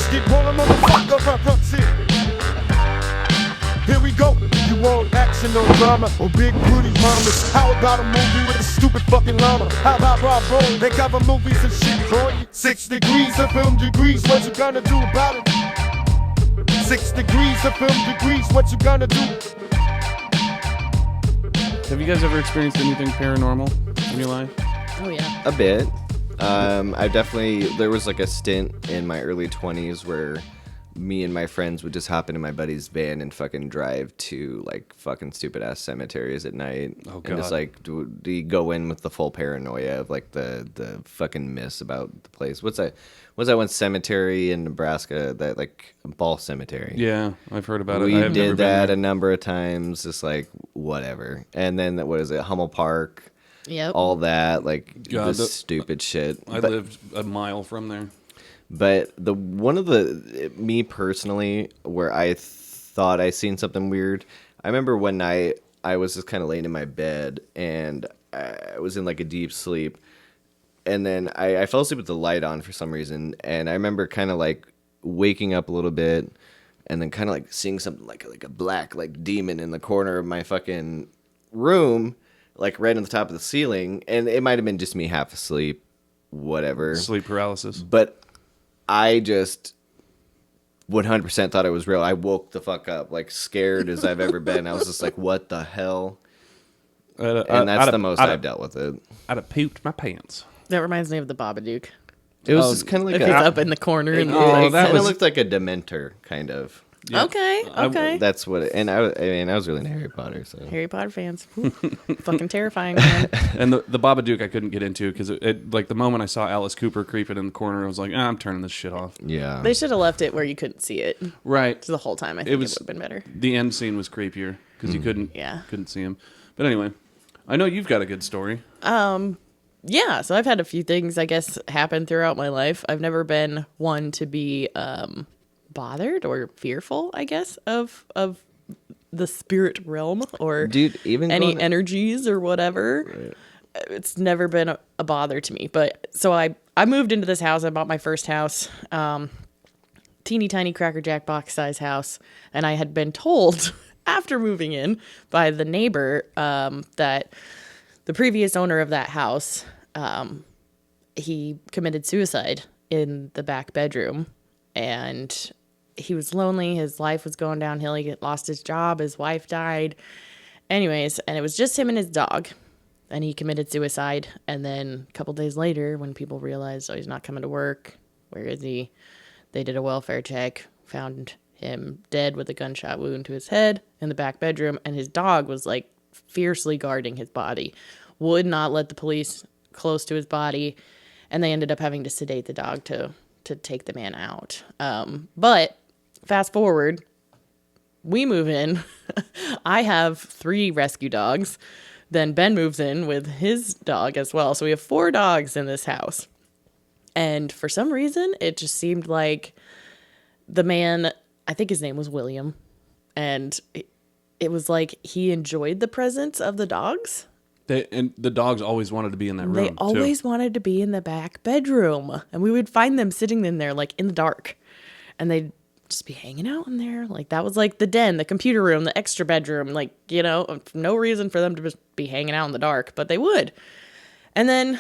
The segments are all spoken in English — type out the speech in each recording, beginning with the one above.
Let's get rolling, motherfucker. Shit. Here we go. You want action or drama or big booty mamas? How about a movie with a stupid fucking llama? How about Bravo? They cover movies and shit for you. 6 degrees of film degrees, what you gonna do about it? 6 degrees of film degrees, what you gonna do? Have you guys ever experienced anything paranormal in your life? Oh, yeah. A bit. There was like a stint in my early 20s where me and my friends would just hop into my buddy's van and fucking drive to like fucking stupid ass cemeteries at night. Oh, God. And just like do you go in with the full paranoia of like the fucking myths about the place. What's that one cemetery in Nebraska, that like Ball Cemetery? Yeah, I've heard about it. We I've never did been that there. a number of times, just like whatever. And then what is it, Hummel Park? Yep. All that, like God, this stupid shit. I lived a mile from there. But me personally, where I thought I seen something weird, I remember one night I was just kind of laying in my bed and I was in like a deep sleep, and then I fell asleep with the light on for some reason, and I remember kind of like waking up a little bit, and then kind of like seeing something like a black like demon in the corner of my fucking room, like right on the top of the ceiling, and it might have been just me half asleep, whatever. Sleep paralysis. But I just 100% thought it was real. I woke the fuck up, like scared as I've ever been. I was just like, what the hell? And that's the most I've dealt with it. I'd have pooped my pants. That reminds me of the Babadook. It was just kind of like If it's up in the corner. And that looked like a Dementor, kind of. Yeah. Okay. That's what and I was really into Harry Potter, so. Harry Potter fans. Whew. Fucking terrifying, man. And the Babadook I couldn't get into because it like the moment I saw Alice Cooper creeping in the corner, I was like, I'm turning this shit off. Yeah. They should have left it where you couldn't see it Right. the whole time. I think it would have been better. The end scene was creepier because you couldn't see him. But anyway, I know you've got a good story. Yeah, so I've had a few things, I guess, happen throughout my life. I've never been one to be bothered or fearful, I guess, of the spirit realm or even any energies or whatever. Right. It's never been a bother to me. But so I moved into this house. I bought my first house, teeny tiny Cracker Jack box size house, and I had been told after moving in by the neighbor that the previous owner of that house, he committed suicide in the back bedroom, and he was lonely. His life was going downhill. He lost his job. His wife died. Anyways, and it was just him and his dog, and he committed suicide. And then a couple days later, when people realized, oh, he's not coming to work, where is he? They did a welfare check, found him dead with a gunshot wound to his head in the back bedroom, and his dog was like fiercely guarding his body, would not let the police close to his body, and they ended up having to sedate the dog to take the man out. But fast forward, we move in. I have 3 rescue dogs. Then Ben moves in with his dog as well. So we have 4 dogs in this house. And for some reason, it just seemed like the man, I think his name was William, and it was like he enjoyed the presence of the dogs. And the dogs always wanted to be in that room. They always wanted to be in the back bedroom. And we would find them sitting in there, like, in the dark. And they'd just be hanging out in there. Like, that was, like, the den, the computer room, the extra bedroom. Like, you know, no reason for them to just be hanging out in the dark. But they would. And then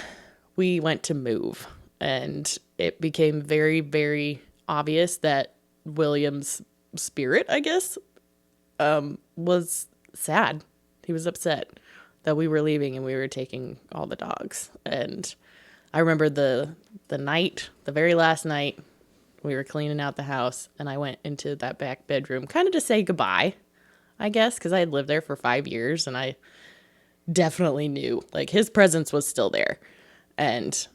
we went to move. And it became very, very obvious that William's spirit, I guess, was sad. He was upset that we were leaving and we were taking all the dogs. And I remember the night, the very last night, we were cleaning out the house, and I went into that back bedroom kind of to say goodbye, I guess, because I had lived there for 5 years, and I definitely knew, like, his presence was still there. And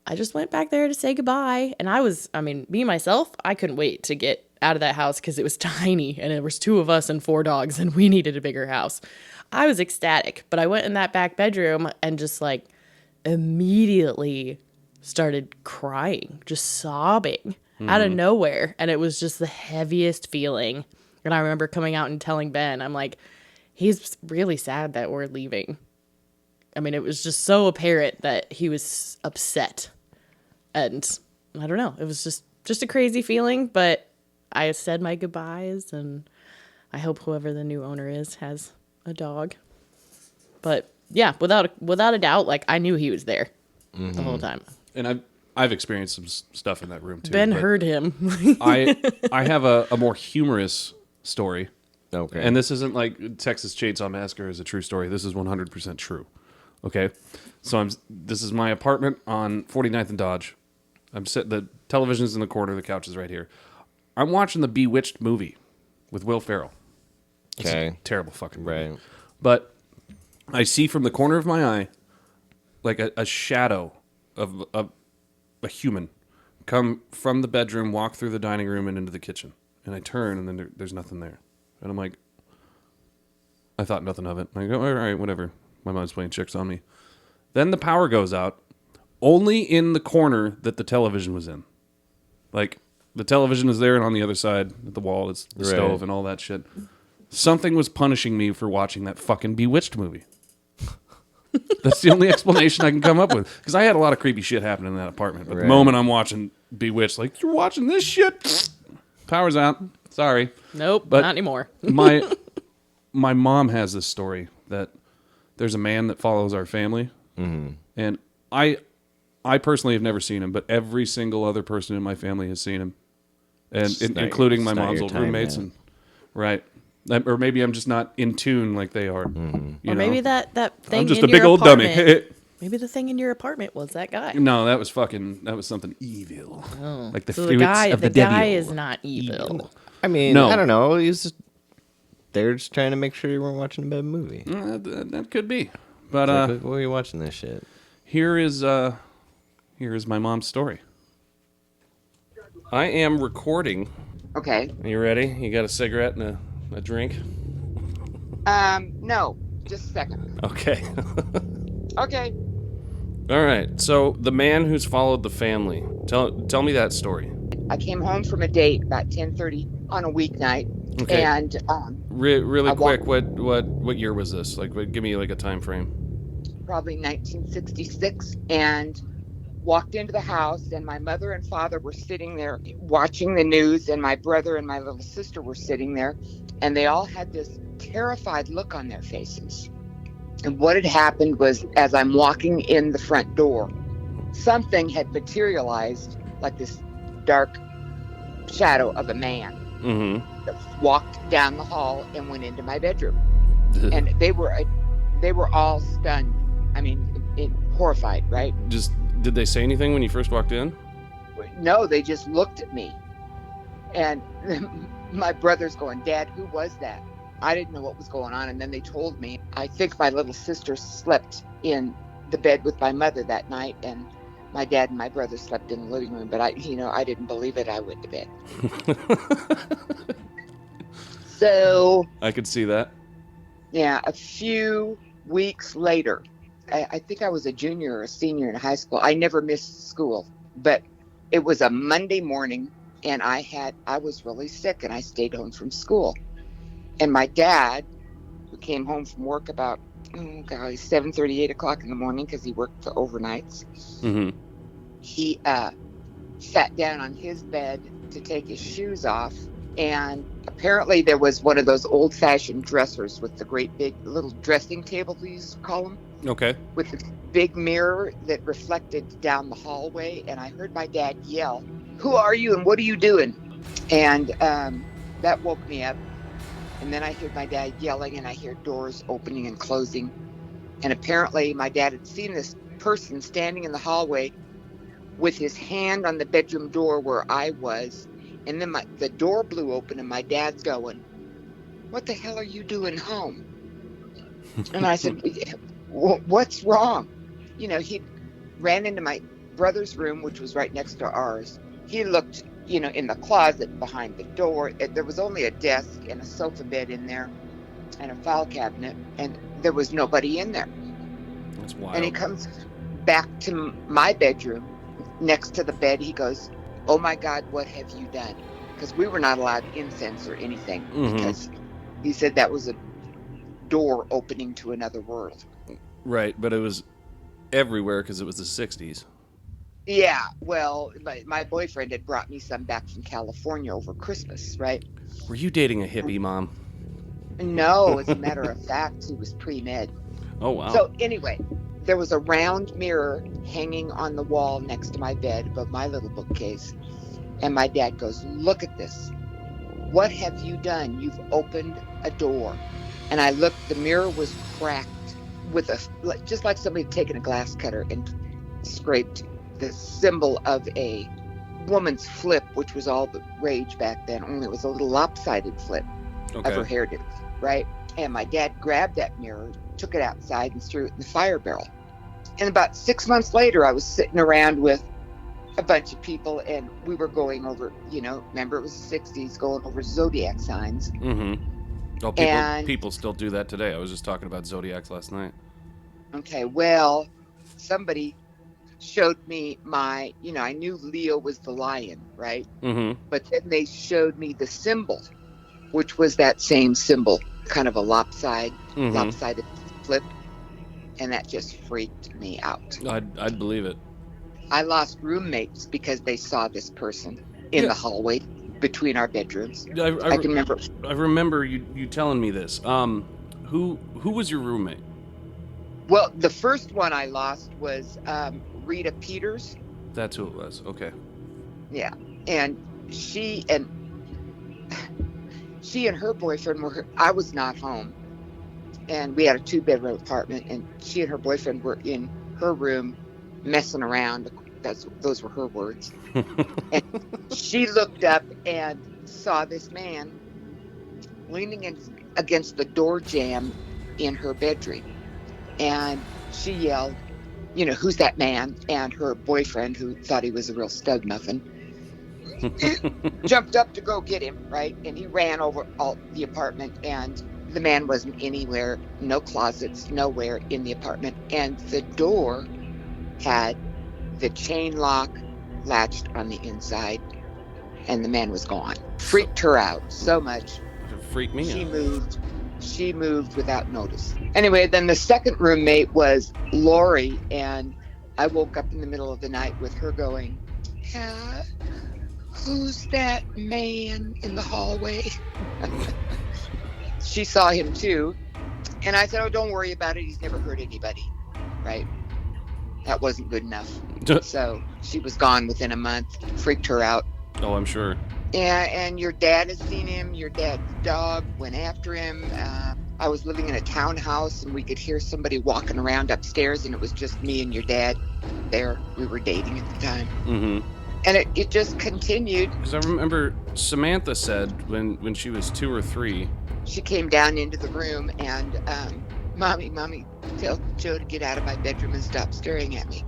I just went back there to say goodbye. And me, myself, I couldn't wait to get out of that house because it was tiny, and there was 2 of us and 4 dogs, and we needed a bigger house. I was ecstatic, but I went in that back bedroom and just like immediately started crying, just sobbing out of nowhere. And it was just the heaviest feeling. And I remember coming out and telling Ben, I'm like, he's really sad that we're leaving. I mean, it was just so apparent that he was upset. And I don't know, it was just just a crazy feeling, but I said my goodbyes, and I hope whoever the new owner is has a dog. But yeah, without a doubt, like I knew he was there the whole time. And I've experienced some stuff in that room too. Ben but heard him. I have a more humorous story. Okay. And this isn't like Texas Chainsaw Massacre is a true story. This is 100% true. Okay? So this is my apartment on 49th and Dodge. The television's in the corner, the couch is right here. I'm watching the Bewitched movie with Will Ferrell. Okay. It's a terrible fucking movie. Right. But I see from the corner of my eye like a shadow of a human come from the bedroom, walk through the dining room and into the kitchen. And I turn and then there's nothing there. And I'm like, I thought nothing of it. I go, all right, whatever. My mom's playing tricks on me. Then the power goes out, only in the corner that the television was in. Like, the television is there, and on the other side of the wall is the stove and all that shit. Something was punishing me for watching that fucking Bewitched movie. That's the only explanation I can come up with. Because I had a lot of creepy shit happening in that apartment. But the moment I'm watching Bewitched, like, you're watching this shit? Power's out. Sorry. Nope, But not anymore. my mom has this story that there's a man that follows our family. Mm-hmm. And I personally have never seen him, but every single other person in my family has seen him. And including my mom's old roommates. And right. Or maybe I'm just not in tune like they are. Mm-hmm. Or maybe that thing I'm just in a big your old apartment, dummy. maybe the thing in your apartment was that guy. No, that was something evil. Oh. Like the So fruits of the devil. guy is not evil. I mean, No. I don't know. They're just trying to make sure you weren't watching a bad movie. That could be. But Like, why are you watching this shit? here is my mom's story. I am recording. Okay. Are you ready? You got a cigarette and a drink? No, just a second. Okay. Okay. All right. So the man who's followed the family. Tell me that story. I came home from a date about 10:30 on a weeknight, Okay. and Really I quick. What year was this? Like, give me like a time frame. probably 1966, and walked into the house, and my mother and father were sitting there watching the news, and my brother and my little sister were sitting there, and they all had this terrified look on their faces. And what had happened was, as I'm walking in the front door, something had materialized, like this dark shadow of a man Mm-hmm. that walked down the hall and went into my bedroom. And they were all stunned. I mean, horrified, right? Just did they say anything when you first walked in? No, they just looked at me. And my brother's going, Dad, who was that? I didn't know what was going on. And then they told me. I think my little sister slept in the bed with my mother that night, and my dad and my brother slept in the living room. But I didn't believe it. I went to bed. So I could see that. yeah, a few weeks later, I think I was a junior or a senior in high school. I never missed school, but it was a Monday morning, and I was really sick, and I stayed home from school. And my dad, who came home from work about 7:30, 8 o'clock in the morning, because he worked overnights, Mm-hmm. he sat down on his bed to take his shoes off. And apparently there was one of those old-fashioned dressers with the great big little dressing table, we used to call them, Okay. with the big mirror that reflected down the hallway. And I heard my dad yell, "Who are you and what are you doing?" And that woke me up. And then I heard my dad yelling, and I hear doors opening and closing. And apparently my dad had seen this person standing in the hallway with his hand on the bedroom door where I was. And then the door blew open, and my dad's going, "What the hell are you doing home?" And I said, "What's wrong?" He ran into my brother's room, which was right next to ours. He looked, in the closet behind the door. There was only a desk and a sofa bed in there and a file cabinet, and there was nobody in there. That's wild. And he comes back to my bedroom. Next to the bed, he goes, "Oh my God, what have you done?" Because we were not allowed incense or anything, because he said that was a door opening to another world. Right, but it was everywhere because it was the 60s. Yeah, well, my boyfriend had brought me some back from California over Christmas, right? Were you dating a hippie, Mom? No, as a matter of fact, he was pre-med. Oh, wow. So anyway, there was a round mirror hanging on the wall next to my bed above my little bookcase. And my dad goes, "Look at this. What have you done? You've opened a door." And I looked, the mirror was cracked with just like somebody had taken a glass cutter and scraped the symbol of a woman's flip, which was all the rage back then, only it was a little lopsided flip of her Okay. hairdo, right? And my dad grabbed that mirror, took it outside, and threw it in the fire barrel. And about 6 months later, I was sitting around with a bunch of people, and we were going over, remember it was the 60s, going over zodiac signs. Mm-hmm. Oh, And people still do that today. I was just talking about zodiacs last night. okay, well, somebody showed me I knew Leo was the lion, right? Mm-hmm. But then they showed me the symbol, which was that same symbol, kind of a Mm-hmm. lopsided flip, and that just freaked me out. I'd believe it. I lost roommates because they saw this person in the hallway between our bedrooms. I can remember. I remember you telling me this. Who was your roommate? Well, the first one I lost was Rita Peters. That's who it was. Okay. Yeah, and she and her boyfriend were. I was not home, and we had a 2-bedroom apartment, and she and her boyfriend were in her room messing around. Those were her words. And she looked up and saw this man leaning against the door jamb in her bedroom. And she yelled, "Who's that man?" And her boyfriend, who thought he was a real stud muffin, jumped up to go get him, right? And he ran over all the apartment, and the man wasn't anywhere, no closets, nowhere in the apartment. And the door had the chain lock latched on the inside, and the man was gone. Freaked her out so much. It freaked me out. She moved without notice. Anyway, then the second roommate was Lori, and I woke up in the middle of the night with her going, "Who's that man in the hallway?" She saw him too, and I said, "Oh, don't worry about it. He's never hurt anybody," right? That wasn't good enough. So she was gone within a month. Freaked her out. Oh, I'm sure. Yeah, and your dad has seen him. Your dad's dog went after him. I was living in a townhouse, and we could hear somebody walking around upstairs, and it was just me and your dad there. We were dating at the time. Mm-hmm. And it just continued. Because I remember Samantha said when she was 2 or 3. She came down into the room, and Mommy, tell Joe to get out of my bedroom and stop staring at me.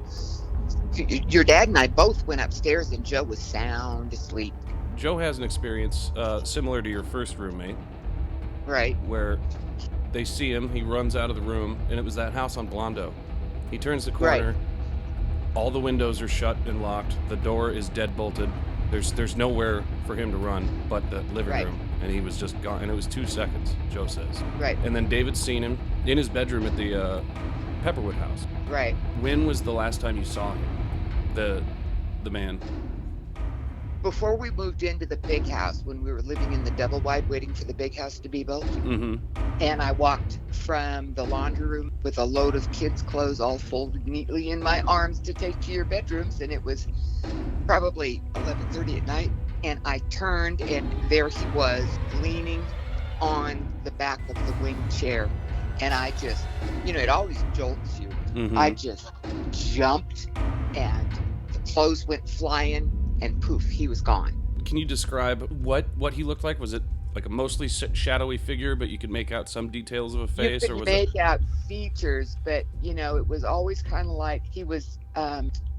Your dad and I both went upstairs, and Joe was sound asleep. Joe has an experience similar to your first roommate, Right. where they see him, he runs out of the room, and it was that house on Blondo. He turns the corner, all the windows are shut and locked, the door is dead bolted. There's nowhere for him to run but the living room, and he was just gone. And it was 2 seconds, Joe says. Right. And then David's seen him in his bedroom at the Pepperwood house. Right. When was the last time you saw him, the man? Before we moved into the big house, when we were living in the double wide waiting for the big house to be built, Mm-hmm. and I walked from the laundry room with a load of kids' clothes all folded neatly in my arms to take to your bedrooms, and it was probably 11:30 at night, and I turned, and there he was leaning on the back of the wing chair, and I just, it always jolts you. Mm-hmm. I just jumped, and the clothes went flying, and poof, he was gone. Can you describe what he looked like? Was it like a mostly shadowy figure, but you could make out some details of a face, You or could was make out features, but it was always kind of like he was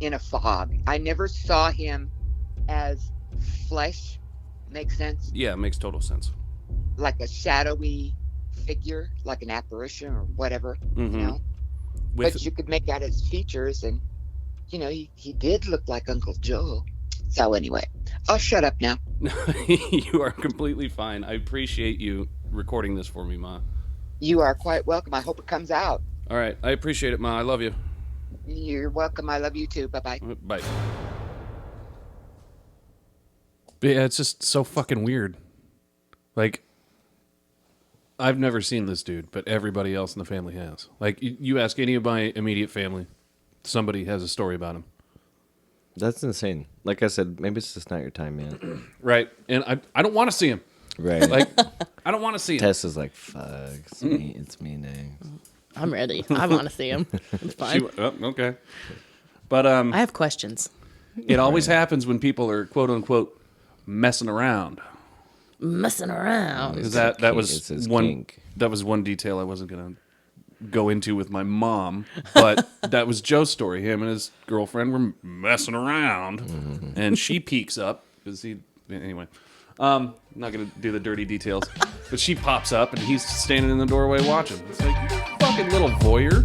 in a fog. I never saw him as flesh. Makes sense? Yeah, it makes total sense. Like a shadowy figure, like an apparition or whatever. Mm-hmm. But you could make out his features, and he did look like Uncle Joe. So anyway, I'll shut up now. You are completely fine. I appreciate you recording this for me, Ma. You are quite welcome. I hope it comes out. All right, I appreciate it, Ma. I love you. You're welcome. I love you too. Bye-bye. Bye. But yeah, it's just so fucking weird. Like, I've never seen this dude, but everybody else in the family has. Like, you ask any of my immediate family, somebody has a story about him. That's insane. Like I said, maybe it's just not your time, man. Right. And I don't want to see him. Right. Like, I don't want to see him. Tess is like, fuck, it's me next. I'm ready. I want to see him. It's fine. Okay. But I have questions. it always happens when people are, quote unquote, messing around. Messing around. Because that It's was his one kink. that was one detail I wasn't gonna go into with my mom, but that was Joe's story. Him and his girlfriend were messing around, and she peeks up because anyway. I'm not gonna do the dirty details, but she pops up and he's standing in the doorway watching. It's like, you fucking little voyeur.